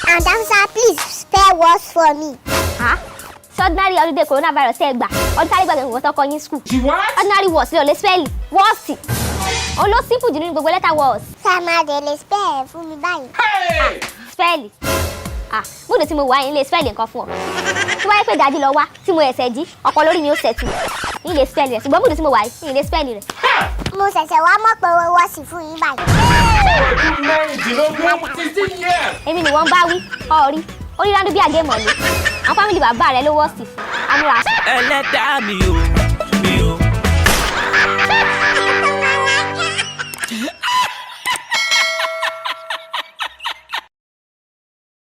And Afusa, please spare words for me. Huh? Ordinary holiday coronavirus ẹ gbà ọdún sáré gbàgbé nǹkan tọkọ yín school. Ordinary words lè spell words. Ó lọ simple jù nínú gbogbo letter words. Sàmàdé lè spare fún mi báyìí. Spell. Múdù tí mo wà yín lè spell nǹkan fún ọ. Tí wáyé pé dájú lọ wá tí mo ẹsẹ̀ jí ọkọ lórí mi ó ṣẹ̀tù. Yín lè spell rẹ̀ ṣùgbọ́n múdù tí mo wà yín lè spell rẹ̀. Mo ṣẹ̀ṣẹ̀ wá mọ̀ pé wọ́n sì fún yín báyìí. Èmi ni wọ́n bá wí ọ̀rí orí ránú bí àgé mọ̀lẹ́. Àwọn fámìlì bàbá rẹ̀ ló wọ́ sí fún. Amúra. Ẹlẹ́dàá mi o.